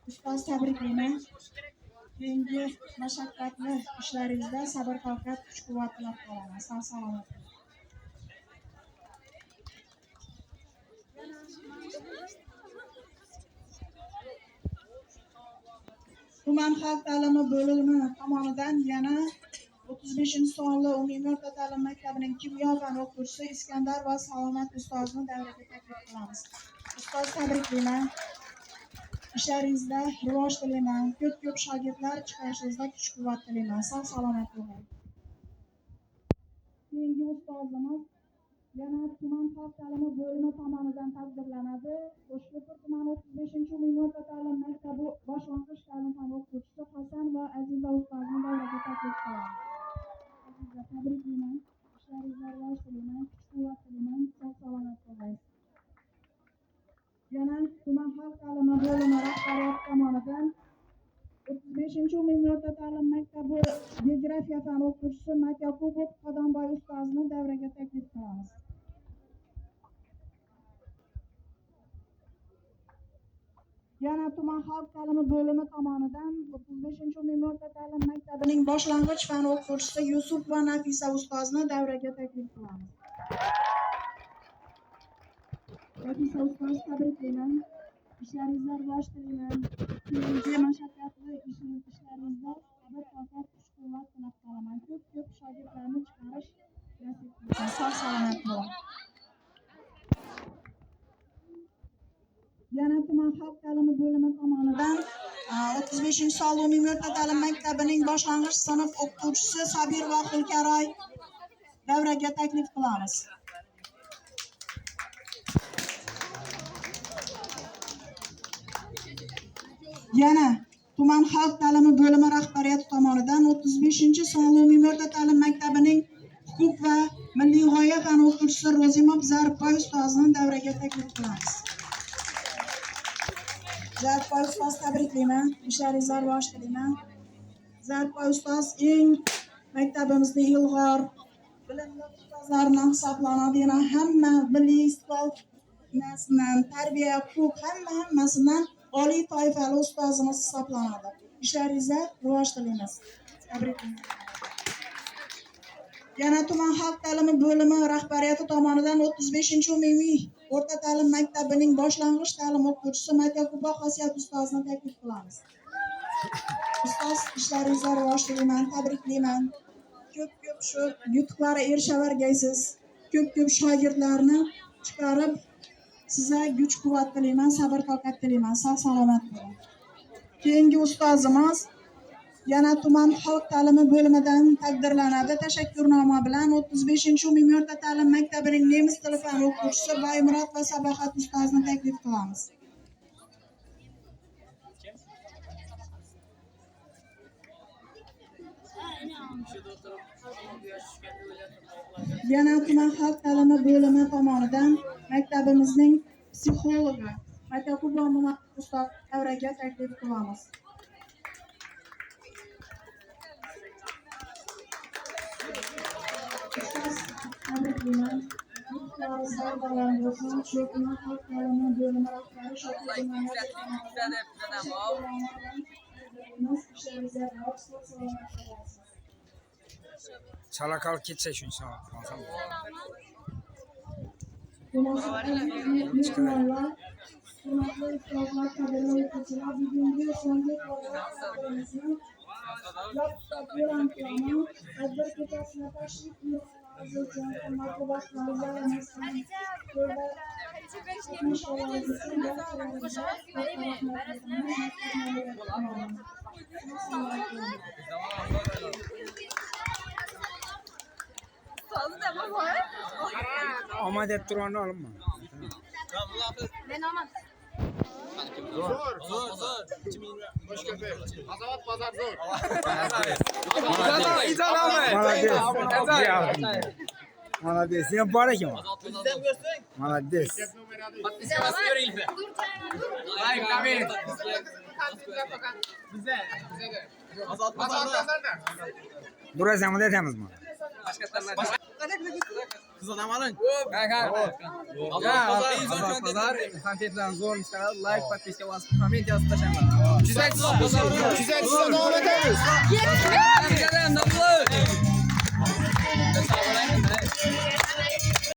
Ustoz tabriklayman. Keyingi mashaqqatli ishlaringizda sabr-toqat, kuch-quvvat tilab qolaman. Sog' salomat bo'ling. Tuman xalq ta'limi bo'limi tomonidan yana 35-sonli umumiy o'rta ta'lim maktabining kimyo fani o'qituvchisi Iskandar va Salomat ustozini davraga taklif qilamiz. Ustoz tabriklayman. Ishlaringizda rivoj tilayman. Ko'p shogirdlar chiqarishingizda kuch-quvvat tilayman. Sog' salomat bo'ling. Keyingi ustozimiz yana tuman xalq ta'limi bo'limi tomonidan taqdirlanadi. Qo'shko'pir tumani 35-umumiy o'rta ta'lim maktabi boshlang'ich ta'lim fani o'qituvchisi Hasan va Aziza ustozini davraga taklif qilamiz. Aziza, tabriklayman. Ishlaringizda rivoj tilayman. Kuch-quvvat tilayman. Sog' salomat bo'ling. Yana tuman xalq ta'limi bo'limi rahbariyati tomonidan 35-umumiy o'rta ta'lim maktabi geografiya fani o'qituvchisi Matyakubov Qadamboy ustozini davraga taklif qilamiz. Yana tuman xalq ta'limi bo'limi tomonidan 35-umumiy o'rta ta'lim maktabining boshlang'ich fani o'qituvchisi Yusuf va Nafisa ustozini davraga taklif qilamiz. Nafisa ustoz, tabriklayman. Ishlaringizda rivoj tilayman. Keyingi mashaqqatli ishlaringizda sabr-toqat, kuch-quvvat tilab qolaman. Ko'p shogirdlarni chiqarish nasib qilsin. Sog' salomat bo'ling. Yana tuman xalq ta'limi bo'limi tomonidan 35-sonli umumiy o'rta ta'lim maktabining boshlang'ich sinf o'qituvchisi Sabir va Xulkaroy davraga taklif qilamiz. Yana tuman xalq ta'limi bo'limi rahbariyati tomonidan 35-sonli umumiy o'rta ta'lim maktabining huquq va milliy g'oya fani o'qituvchisi Ro'zimov Zarboy ustozini davraga taklif qilamiz. Zarboy ustoz, tabriklayman. Ishlaringizda rivoj tilayman. Zarboy ustoz eng maktabimizning ilg'or bilimli ustozlaridan hisoblanadi. Yana hamma milliy istiqboldan, tarbiya, huquq hammasidan oliy toifali ustozimiz hisoblanadi. Ishlaringizda rivoj tilaymiz. Tabriklayman. Yana tuman xalq ta'limi bo'limi rahbariyati tomonidan 35-umumiy o'rta ta'lim maktabining boshlang'ich ta'lim o'qituvchisi Matyakubov Xosiyat ustozini taklif qilamiz. Ustoz, ishlaringizda rivoj tilayman. Tabriklayman. Ko'p shu yutuqlarga erishavergaysiz. Ko'p shogirdlarni chiqarib sizga kuch-quvvat tilayman, sabr-toqat tilayman. Sog' salomat bo'ling. Keyingi ustozimiz yana tuman xalq ta'limi bo'limidan taqdirlanadi. Tashakkurnoma bilan 35-umumiy o'rta ta'lim maktabining nemis tili fani o'qituvchisi Baymurod va Sabohat ustozini taklif qilamiz. Yana tuman xalq ta'limi bo'limi tomonidan maktabimizning psixologi Matyakubov ustoz davraga taklif qilamiz. Tabriklayman. Çalakal ketsa shuncha olsam. Ama de turanı alma. Ben olmaz. Zor. Hoş köpek. Azavat pazar zor. Молодец. Sen para kim? Bizden görsün. Молодец. Bize basıyor İlfe. Hayır tabii. Bize de. Azat nerede? Burası ama da temiz mi? Başka Kız adam alın. Azat Pazar kontentlarni zo'rini chiqaradi. Like, podpiska bosib, komment yozib tashlang. 250 so'm olib.